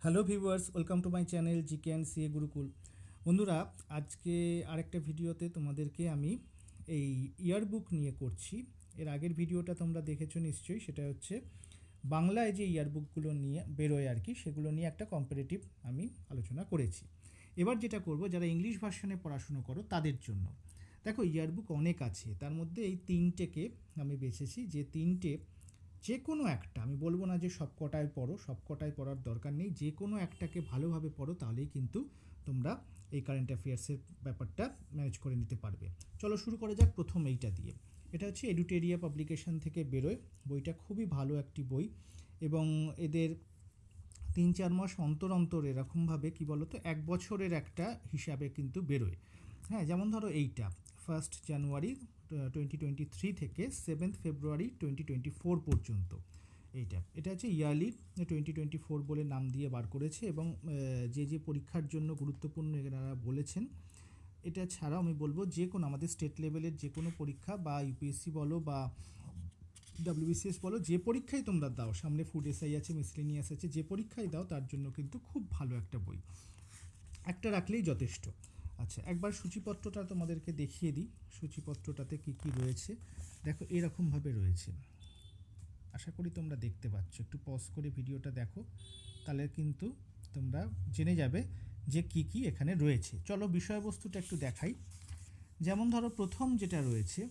Hello viewers, welcome to my channel GK and CA Gurukul. বন্ধুরা, আজকে আরেকটা ভিডিওতে তোমাদেরকে আমি এই ইয়ারবুক নিয়ে করছি। এর আগের ভিডিওটা তোমরা দেখেছো নিশ্চয়ই, সেটা হচ্ছে বাংলায় যে ইয়ারবুকগুলো নিয়ে বেরোয় আর কি, সেগুলো নিয়ে একটা কম্পারেটিভ আমি আলোচনা করেছি। এবার যেটা করব, যারা ইংলিশ ভার্সনে পড়াশুনো করো তাদের জন্য, দেখো ইয়ারবুক অনেক আছে, তার মধ্যে এই তিনটেকে আমি বেছেছি, যে তিনটে যে কোনো একটা, আমি বলবো না যে সব কটায় পড়ো, সব কটায় পড়ার দরকার নেই, যে কোনো একটাকে ভালোভাবে পড়ো, তাহলেই কিন্তু তোমরা এই কারেন্ট অ্যাফেয়ার্সের ব্যাপারটা ম্যানেজ করে নিতে পারবে। চলো শুরু করা যাক প্রথম এইটা দিয়ে। এটা হচ্ছে এডুটেরিয়া পাবলিকেশন থেকে বেরোয়, বইটা খুবই ভালো একটি বই এবং এদের 3-4 মাস অন্তর অন্তর এরকমভাবে কী বলো তো, এক বছরের একটা হিসাবে কিন্তু বেরোয়। হ্যাঁ, যেমন ধরো এইটা 1 জানুয়ারি 2023 থেকে 7 ফেব্রুয়ারি 2024 পর্যন্ত। এটা হচ্ছে ইয়ারলি 2024 বলে নাম দিয়ে বার করেছে এবং যে যে পরীক্ষার জন্য গুরুত্বপূর্ণ এনারা বলেছেন। এটা ছাড়াও আমি বলবো, যে কোনো আমাদের স্টেট লেভেলের যে কোনো পরীক্ষা, বা ইউপিএসসি বলো বা ডব্লিউবিসিএস বলো, যে পরীক্ষায় তোমরা দাও, সামনে ফুড এসআই আছে, মিসলেনিয়াস আছে, যে পরীক্ষায় দাও তার জন্য কিন্তু খুব ভালো একটা বই, একটা রাখলেই যথেষ্ট। আচ্ছা, একবার সূচিপত্রটা তোমাদেরকে দেখিয়ে দিই। সূচিপত্রটাতে কি কি রয়েছে দেখো, এরকমভাবে রয়েছে। আশা করি তোমরা দেখতে পাচ্ছ, একটু পজ করে ভিডিওটা দেখো, তাহলে কিন্তু তোমরা জেনে যাবে যে কি কি এখানে রয়েছে। চলো বিষয়বস্তুটা একটু দেখাই। যেমন ধরো প্রথম যেটা রয়েছে,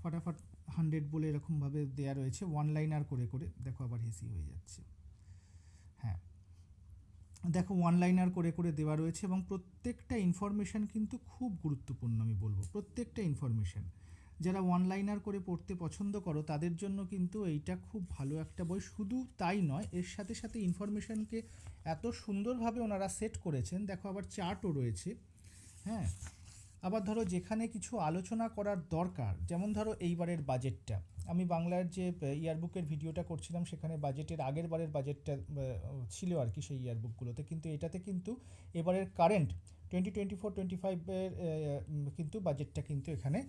ফটাফট 100 বলে এরকমভাবে দেয়া রয়েছে, ওয়ান লাইনার করে করে, দেখো আবার হেসি হয়ে যাচ্ছে। হ্যাঁ, দেখো ওয়ান লাইনার করে করে দেওয়া রয়েছে এবং প্রত্যেকটা ইনফরমেশান কিন্তু খুব গুরুত্বপূর্ণ, আমি বলবো প্রত্যেকটা ইনফরমেশান। যারা ওয়ান লাইনার করে পড়তে পছন্দ করো তাদের জন্য কিন্তু এইটা খুব ভালো একটা বই। শুধু তাই নয়, এর সাথে সাথে ইনফরমেশানকে এত সুন্দরভাবে ওনারা সেট করেছেন, দেখো আবার চার্টও রয়েছে। হ্যাঁ, আবার ধরো যেখানে কিছু আলোচনা করার দরকার, যেমন ধরো এইবারের বাজেটটা, আমি বাংলার যে ইয়ারবুকের ভিডিওটা করছিলাম সেখানে বাজেটের আগের বারের বাজেটটা ছিল আর কি সেই ইয়ারবুকগুলোতে, কিন্তু এটাতে কিন্তু এবারের কারেন্ট 2024-25-এর কিন্তু বাজেটটা কিন্তু এখানে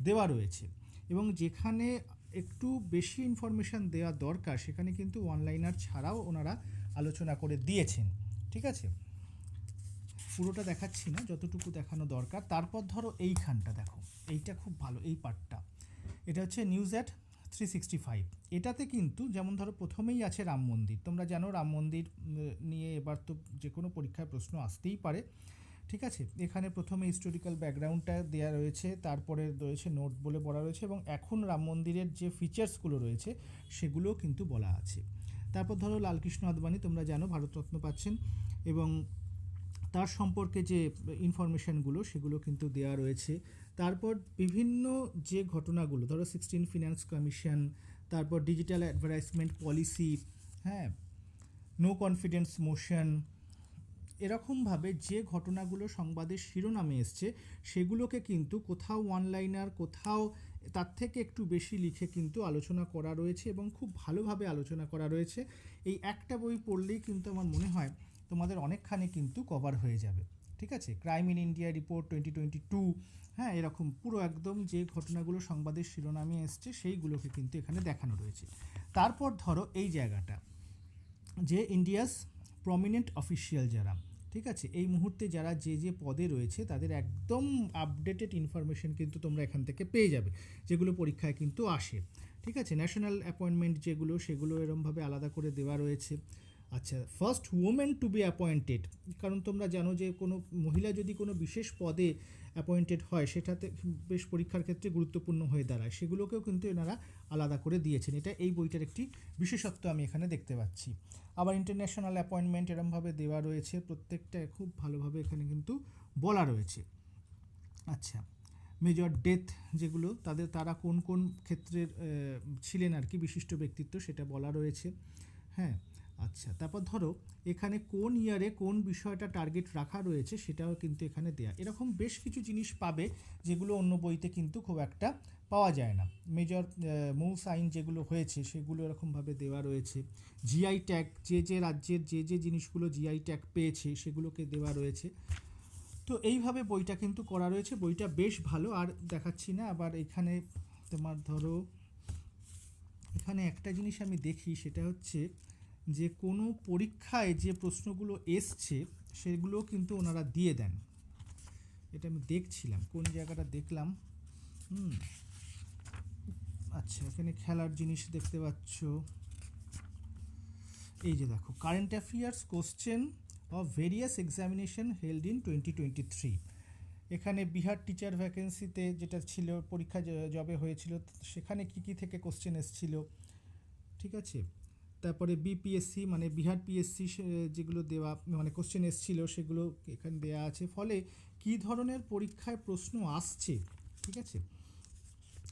দেওয়া রয়েছে এবং যেখানে একটু বেশি ইনফরমেশান দেওয়া দরকার সেখানে কিন্তু অনলাইনার ছাড়াও ওনারা আলোচনা করে দিয়েছেন। ঠিক আছে, পুরোটা দেখাচ্ছি না, যতটুকু দেখানো দরকার। তারপর ধরো এইখানটা দেখো, এইটা খুব ভালো, এই পার্টটা, এটা হচ্ছে নিউজ অ্যাট 365। এটাতে কিন্তু যেমন ধরো প্রথমেই আছে রাম মন্দির, তোমরা জানো রাম মন্দির নিয়ে এবার তো যে কোনো পরীক্ষায় প্রশ্ন আসতেই পারে। ঠিক আছে, এখানে প্রথমে হিস্টোরিক্যাল ব্যাকগ্রাউন্ডটা দেওয়া রয়েছে, তারপরে রয়েছে নোট বলে বলা রয়েছে এবং এখন রাম মন্দিরের যে ফিচার্সগুলো রয়েছে সেগুলোও কিন্তু বলা আছে। তারপর ধরো লালকৃষ্ণ আদবানি, তোমরা জানো ভারতরত্ন পাচ্ছেন, এবং তার সম্পর্কে যে ইনফরমেশানগুলো সেগুলো কিন্তু দেওয়া রয়েছে। তারপর বিভিন্ন যে ঘটনাগুলো, ধরো 16 ফিনান্স কমিশন, তারপর ডিজিটাল অ্যাডভার্টাইজমেন্ট পলিসি, হ্যাঁ, নো কনফিডেন্স মোশন, এরকমভাবে যে ঘটনাগুলো সংবাদের শিরোনামে এসছে সেগুলোকে কিন্তু কোথাও ওয়ানলাইনার, কোথাও তার থেকে একটু বেশি লিখে কিন্তু আলোচনা করা রয়েছে এবং খুব ভালোভাবে আলোচনা করা রয়েছে। এই একটা বই পড়লেই কিন্তু আমার মনে হয় তোমাদের অনেকখানি কিন্তু কভার হয়ে যাবে। ঠিক আছে, ক্রাইম ইন ইন্ডিয়া রিপোর্ট 2022, হ্যাঁ, এরকম পুরো একদম যে ঘটনাগুলো সংবাদের শিরোনামে এসছে সেইগুলোকে কিন্তু এখানে দেখানো রয়েছে। তারপর ধরো এই জায়গাটা, যে ইন্ডিয়াস প্রমিনেন্ট অফিসিয়াল যারা, ঠিক আছে, এই মুহূর্তে যারা যে যে পদে রয়েছে তাদের একদম আপডেটেড ইনফরমেশন কিন্তু তোমরা এখান থেকে পেয়ে যাবে, যেগুলো পরীক্ষায় কিন্তু আসে। ঠিক আছে, ন্যাশনাল অ্যাপয়েন্টমেন্ট যেগুলো, সেগুলো এরমভাবে আলাদা করে দেওয়া রয়েছে। আচ্ছা, first women to be appointed, কারণ তোমরা জানো যে কোনো মহিলা যদি কোনো বিশেষ পদে অ্যাপয়েন্টেড হয় সেটাতে বেশ পরীক্ষার ক্ষেত্রে গুরুত্বপূর্ণ হয়ে দাঁড়ায়, সেগুলোকেও কিন্তু এনারা আলাদা করে দিয়েছেন। এটা এই বইটার একটি বিশেষত্ব আমি এখানে দেখতে পাচ্ছি। আবার ইন্টারন্যাশনাল অ্যাপয়েন্টমেন্ট এরমভাবে দেওয়া রয়েছে, প্রত্যেকটা খুব ভালোভাবে এখানে কিন্তু বলা রয়েছে। আচ্ছা, মেজর ডেথ যেগুলো, তারা কোন কোন ক্ষেত্রের ছিলেন আর কি, বিশিষ্ট ব্যক্তিত্ব, সেটা বলা রয়েছে। হ্যাঁ, আচ্ছা, তারপর ধরো এখানে কোন ইয়ারে কোন বিষয়টা টার্গেট রাখা রয়েছে সেটাও কিন্তু এখানে দেয়া। এরকম বেশ কিছু জিনিস পাবে যেগুলো অন্য বইতে কিন্তু খুব একটা পাওয়া যায় না। মেজর মৌ সাইন যেগুলো হয়েছে সেগুলো এরকমভাবে দেওয়া রয়েছে। জিআই ট্যাগ, যে যে রাজ্যের যে যে জিনিসগুলো জিআই ট্যাগ পেয়েছে সেগুলোকে দেওয়া রয়েছে। তো এইভাবে বইটা কিন্তু করা রয়েছে, বইটা বেশ ভালো। আর দেখাচ্ছি না, আবার এখানে তোমার ধরো এখানে একটা জিনিস আমি দেখি, সেটা হচ্ছে যে কোনো পরীক্ষায় যে প্রশ্নগুলো এসছে সেগুলো কিন্তু ওনারা দিয়ে দেন। এটা আমি দেখছিলাম, কোন জায়গাটা দেখলাম। আচ্ছা, এখানে খেলার জিনিস দেখতে পাচ্ছ। এই যে দেখো, current affairs question of various examination held in 2023। এখানে বিহার টিচার ভ্যাকেন্সিতে যেটা ছিল পরীক্ষা জবে হয়েছিল, সেখানে কি থেকে কোশ্চেন এসেছিল, ঠিক আছে। তারপরে বিপিএসসি মানে বিহার পিএসসি যেগুলো দেওয়া মানে কোশ্চেন এসেছিল সেগুলো এখানে দেওয়া আছে। ফলে কি ধরনের পরীক্ষায় প্রশ্ন আসছে, ঠিক আছে,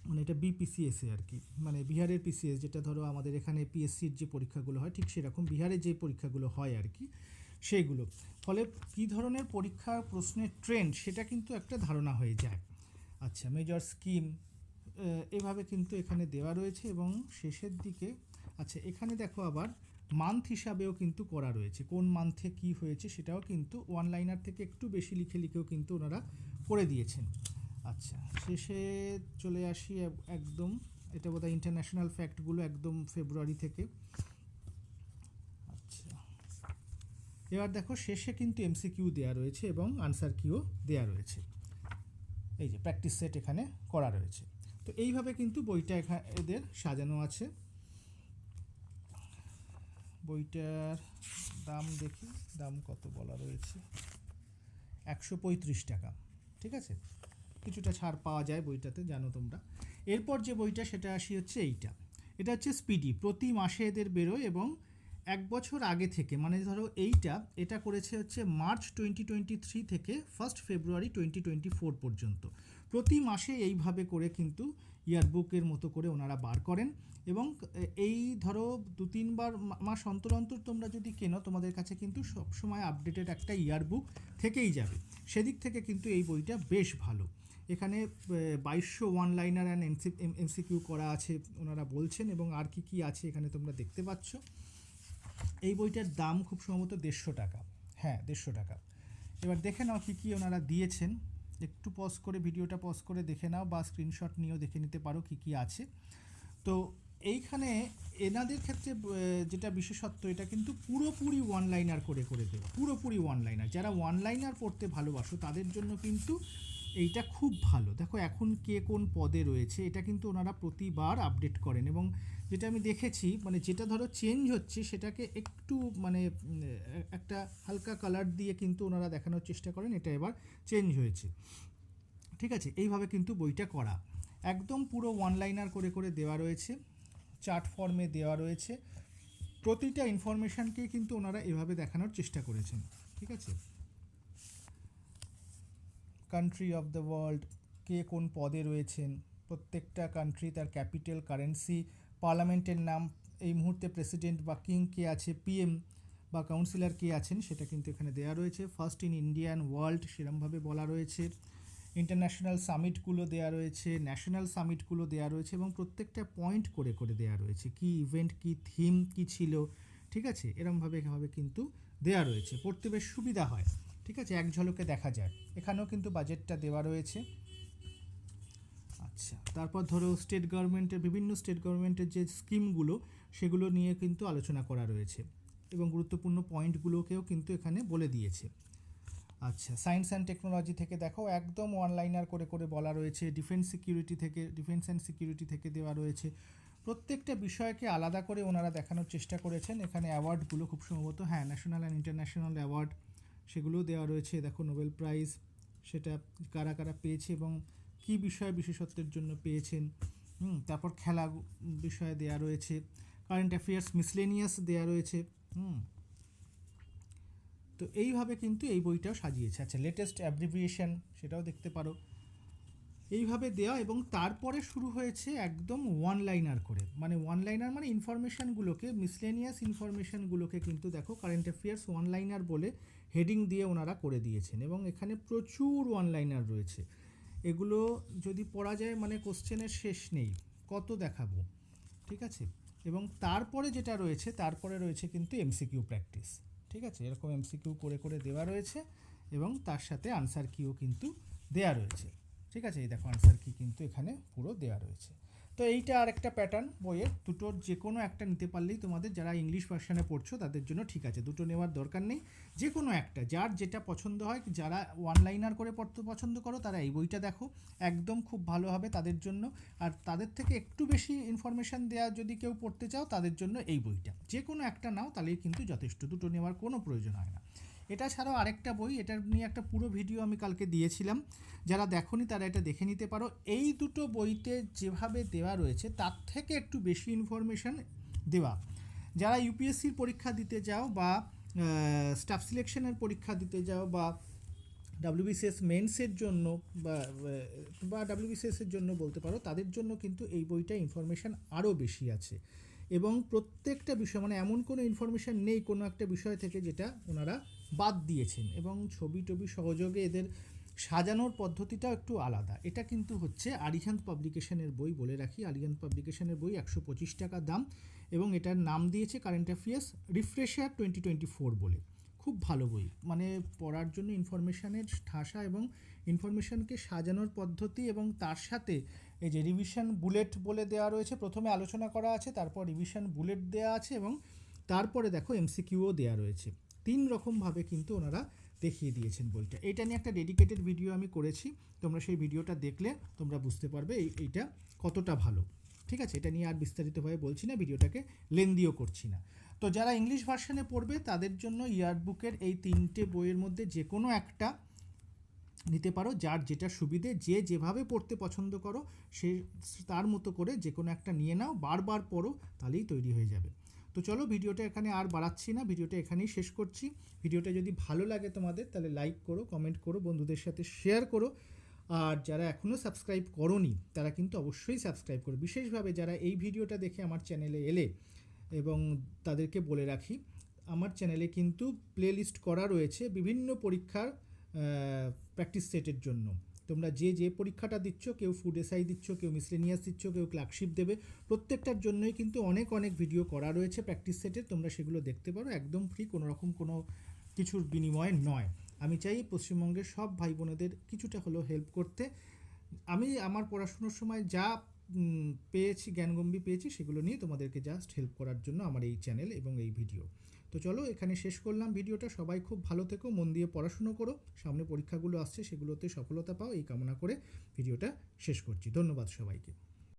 মানে এটা বিপিসিএসে আর কি, মানে বিহারের পিসিএস, যেটা ধরো আমাদের এখানে পিএসসির যে পরীক্ষাগুলো হয় ঠিক সেরকম বিহারে যে পরীক্ষাগুলো হয় আর কি, সেইগুলো। ফলে কী ধরনের পরীক্ষার প্রশ্নের ট্রেন্ড সেটা কিন্তু একটা ধারণা হয়ে যায়। আচ্ছা, মেজর স্কিম এভাবে কিন্তু এখানে দেওয়া রয়েছে। এবং শেষের দিকে আচ্ছা এখানে দেখো আবার মান্থ হিসাবেও কিন্তু করা রয়েছে, কোন মান্থে কি হয়েছে সেটাও কিন্তু ওয়ান লাইনার থেকে একটু বেশি লিখেও কিন্তু ওনারা করে দিয়েছেন। আচ্ছা, শেষে চলে আসি একদম, এটা বোধহয় ইন্টারন্যাশনাল ফ্যাক্টগুলো একদম ফেব্রুয়ারি থেকে। আচ্ছা, এবার দেখো শেষে কিন্তু এমসিকিউ দেওয়া রয়েছে এবং আনসার কিও দেওয়া রয়েছে। এই যে প্র্যাকটিস সেট এখানে করা রয়েছে। তো এইভাবে কিন্তু বইটা এদের সাজানো আছে। বইটার দাম দেখি, দাম কত বলা রয়েছে, 135 টাকা, ঠিক আছে। কিছুটা ছাড় পাওয়া যায় বইটাতে, জানো তোমরা। এরপর যে বইটা সেটা আসি হচ্ছে এইটা, এটা হচ্ছে স্পিডি, প্রতি মাসে এদের বেরোয় এবং এক বছর আগে থেকে, মানে ধরো এটা করেছে হচ্ছে মার্চ 2023 থেকে 1 ফেব্রুয়ারি 2024 পর্যন্ত। প্রতি মাসে এইভাবে করে কিন্তু ইয়ারবুকের মতো করে ওনারা বার করেন। এবং এই ধরো 2-3 মাস অন্তর অন্তর তোমরা যদি কেনো, তোমাদের কাছে কিন্তু সবসময় আপডেটেড একটা ইয়ারবুক থেকেই যাবে। সেদিক থেকে কিন্তু এই বইটা বেশ ভালো। এখানে 2200 ওয়ান লাইনার অ্যান্ড এমসিকিউ করা আছে ওনারা বলছেন, এবং আর কি আছে এখানে তোমরা দেখতে পাচ্ছ। এই বইটার দাম খুব সম্ভবত 150 টাকা, হ্যাঁ 150 টাকা। এবার দেখে নাও কি ওনারা দিয়েছেন, একটু পজ করে ভিডিওটা পজ করে দেখে নাও, বা স্ক্রিনশট নিয়েও দেখে নিতে পারো কি আছে। তো এইখানে এনাদের ক্ষেত্রে যেটা বিশেষত্ব, এটা কিন্তু পুরোপুরি ওয়ান লাইনার করে দেবে, পুরোপুরি ওয়ান লাইনার। যারা ওয়ান লাইনার পড়তে ভালোবাসো তাদের জন্য কিন্তু এইটা খুব ভালো। দেখো এখন কে কোন পদে রয়েছে এটা কিন্তু ওনারা প্রতিবার আপডেট করেন, এবং যেটা আমি দেখেছি মানে যেটা ধরো চেঞ্জ হচ্ছে সেটাকে একটু মানে একটা হালকা কালার দিয়ে কিন্তু ওনারা দেখানোর চেষ্টা করেন, এটা এবার চেঞ্জ হয়েছে, ঠিক আছে। এইভাবে কিন্তু বইটা করা একদম পুরো ওয়ান লাইনার করে দেওয়া রয়েছে, চার্ট ফর্মে দেওয়া রয়েছে। প্রতিটা ইনফরমেশানকে কিন্তু ওনারা এভাবে দেখানোর চেষ্টা করেছেন, ঠিক আছে। কান্ট্রি অফ দ্য ওয়ার্ল্ড, কে কোন পদে রয়েছেন, প্রত্যেকটা কান্ট্রি তার ক্যাপিটাল, কারেন্সি, পার্লামেন্টের নাম, এই মুহূর্তে প্রেসিডেন্ট বা কিং কে আছে, পিএম বা কাউন্সিলর কে আছেন সেটা কিন্তু এখানে দেওয়া রয়েছে। ফার্স্ট ইন ইন্ডিয়ান ওয়ার্ল্ড সেরমভাবে বলা রয়েছে। ইন্টারন্যাশনাল সামিটগুলো দেওয়া রয়েছে, ন্যাশনাল সামিটগুলো দেওয়া রয়েছে, এবং প্রত্যেকটা পয়েন্ট করে দেওয়া রয়েছে, কি ইভেন্ট, কি থিম কি ছিল, ঠিক আছে। এরমভাবে কিন্তু দেওয়া রয়েছে, পড়তে বেশ সুবিধা হয়, ঠিক আছে, এক ঝলকে দেখা যায়। এখানেও কিন্তু বাজেটটা দেওয়া রয়েছে। আচ্ছা, তারপর ধরো স্টেট গভর্নমেন্টের, বিভিন্ন স্টেট গভর্নমেন্টের যে স্কিমগুলো সেগুলো নিয়ে কিন্তু আলোচনা করা রয়েছে, এবং গুরুত্বপূর্ণ পয়েন্টগুলোকেও কিন্তু এখানে বলে দিয়েছে। আচ্ছা, সায়েন্স অ্যান্ড টেকনোলজি থেকে দেখো একদম ওয়ান লাইনার করে বলা রয়েছে। ডিফেন্স অ্যান্ড সিকিউরিটি থেকে দেওয়া রয়েছে। প্রত্যেকটা বিষয়কে আলাদা করে ওনারা দেখানোর চেষ্টা করেছেন। এখানে অ্যাওয়ার্ডগুলো খুব সম্ভবত, হ্যাঁ, ন্যাশনাল অ্যান্ড ইন্টারন্যাশনাল অ্যাওয়ার্ড সেগুলোও দেওয়া রয়েছে। দেখো নোবেল প্রাইজ, সেটা কারা পেয়েছে এবং কি বিষয় বিশেষত্বের জন্য পেয়েছেন। তারপর খেলা বিষয়ে দেওয়া রয়েছে, কারেন্ট অ্যাফেয়ার্স মিসলেনিয়াস দেওয়া রয়েছে। তো এইভাবে কিন্তু এই বইটাও সাজিয়েছে। আচ্ছা, লেটেস্ট অ্যাব্রিভিয়েশন সেটাও দেখতে পারো, এইভাবে দেওয়া। এবং তারপরে শুরু হয়েছে একদম ওয়ান লাইনার করে, মানে ওয়ান লাইনার মানে ইনফরমেশানগুলোকে, মিসলেনিয়াস ইনফরমেশানগুলোকে কিন্তু দেখো কারেন্ট অ্যাফেয়ার্স ওয়ান লাইনার বলে হেডিং দিয়ে ওনারা করে দিয়েছেন, এবং এখানে প্রচুর ওয়ান লাইনার রয়েছে। এগুলো যদি পড়া যায় মানে কোশ্চেনের শেষ নেই, কত দেখাবো, ঠিক আছে। এবং তারপরে যেটা রয়েছে, তারপরে রয়েছে কিন্তু এমসিকিউ প্র্যাকটিস, ঠিক আছে। এরকম এমসিকিউ করে দেওয়া রয়েছে, এবং তার সাথে আনসার কিও কিন্তু দেওয়া রয়েছে, ঠিক আছে। এই দেখো আনসার কি কিন্তু এখানে পুরো দেওয়া রয়েছে। তো এইটা আর একটা প্যাটার্ন বইয়ের, দুটোর যে কোনো একটা নিতে পারলেই তোমাদের, যারা ইংলিশ ভার্সানে পড়ছো তাদের জন্য ঠিক আছে, দুটো নেওয়ার দরকার নেই, যে কোনো একটা যার যেটা পছন্দ হয়। যারা ওয়ান লাইনার করে পড়তে পছন্দ করো তারা এই বইটা দেখো, একদম খুব ভালো হবে তাদের জন্য। আর তাদের থেকে একটু বেশি ইনফরমেশান দেওয়া যদি কেউ পড়তে চাও তাদের জন্য এই বইটা, যে কোনো একটা নাও তাহলেই কিন্তু যথেষ্ট, দুটো নেওয়ার কোনো প্রয়োজন হয় না। এটা ছাড়াও আরেকটা বই, এটার নিয়ে একটা পুরো ভিডিও আমি কালকে দিয়েছিলাম, যারা দেখোনি তারা এটা দেখে নিতে পারো। এই দুটো বইতে যেভাবে দেওয়া রয়েছে তার থেকে একটু বেশি ইনফরমেশান দেওয়া। যারা ইউপিএসসির পরীক্ষা দিতে যাও বা স্টাফ সিলেকশনের পরীক্ষা দিতে যাও বা ডাব্লিউবিসিএস মেন্সের জন্য বা ডাব্লিউবিসিএসের জন্য বলতে পারো, তাদের জন্য কিন্তু এই বইটা ইনফরমেশান আরও বেশি আছে। এবং প্রত্যেকটা বিষয়, মানে এমন কোনো ইনফরমেশান নেই কোনো একটা বিষয় থেকে যেটা ওনারা বাদ দিয়েছেন, এবং ছবি টবি সহযোগে এদের সাজানোর পদ্ধতিটাও একটু আলাদা। এটা কিন্তু হচ্ছে আরিহান্ত পাবলিকেশনের বই, বলে রাখি আরিহান্ত পাবলিকেশনের বই, 125 টাকা দাম, এবং এটার নাম দিয়েছে কারেন্ট অ্যাফেয়ার্স রিফ্রেশার 2024 বলে। খুব ভালো বই, মানে পড়ার জন্য ইনফরমেশানের ঠাসা এবং ইনফরমেশানকে সাজানোর পদ্ধতি, এবং তার সাথে এই যে রিভিশন বুলেট বলে দেওয়া রয়েছে, প্রথমে আলোচনা করা আছে, তারপর রিভিশন বুলেট দেওয়া আছে, এবং তারপরে দেখো এমসিকিউও দেওয়া রয়েছে। 3 রকমভাবে কিন্তু ওনারা দেখিয়ে দিয়েছেন বইটা। এটা নিয়ে একটা ডেডিকেটেড ভিডিও আমি করেছি, তোমরা সেই ভিডিওটা দেখলে তোমরা বুঝতে পারবে এইটা কতটা ভালো। ঠিক আছে, এটা নিয়ে আর বিস্তারিতভাবে বলছি না, ভিডিওটাকে লেন্দিও করছি না। তো যারা ইংলিশ ভার্সানে পড়বে তাদের জন্য ইয়ারবুকের এই 3টে বইয়ের মধ্যে যে কোনো একটা নিতে পারো, যার যেটা সুবিধে, যে যেভাবে পড়তে পছন্দ করো সে তার মতো করে যে কোনো একটা নিয়ে নাও, বারবার পড়ো, তাহলেই তৈরি হয়ে যাবে। তো চলো, ভিডিওটা এখানে আর বাড়াচ্ছি না, ভিডিওটা এখানেই শেষ করছি। ভিডিওটা যদি ভালো লাগে তোমাদের তাহলে লাইক করো, কমেন্ট করো, বন্ধুদের সাথে শেয়ার করো। আর যারা এখনও সাবস্ক্রাইব করোনি তারা কিন্তু অবশ্যই সাবস্ক্রাইব করো, বিশেষভাবে যারা এই ভিডিওটা দেখে আমার চ্যানেলে এলে। এবং তাদেরকে বলে রাখি, আমার চ্যানেলে কিন্তু প্লেলিস্ট করা রয়েছে বিভিন্ন পরীক্ষার প্র্যাকটিস সেটের জন্য। তোমরা যে যে পরীক্ষাটা দিচ্ছ, কেউ ফুড এসআই দিচ্ছ, কেউ মিসলেনিয়াস দিচ্ছ, কেউ ক্লার্কশিপ দেবে, প্রত্যেকটার জন্যই কিন্তু অনেক অনেক ভিডিও করা রয়েছে প্র্যাকটিস সেটের, তোমরা সেগুলো দেখতে পারো, একদম ফ্রি, কোনো রকম কোনো কিছুর বিনিময়ে নয়। আমি চাই পশ্চিমবঙ্গের সব ভাই বোনেদের কিছুটা হলেও হেল্প করতে। আমি আমার পড়াশুনোর সময় যা পেয়েছি, জ্ঞানগম্ভী পেয়েছি, সেগুলো নিয়ে তোমাদেরকে জাস্ট হেল্প করার জন্য আমার এই চ্যানেল এবং এই ভিডিও। তো চলো, এখানে শেষ করলাম ভিডিওটা। সবাই খুব ভালো থেকো, মন দিয়ে পড়াশুনো করো, সামনে পরীক্ষাগুলো আসছে সেগুলোতে সফলতা পাও, এই কামনা করে ভিডিওটা শেষ করছি। ধন্যবাদ সবাইকে।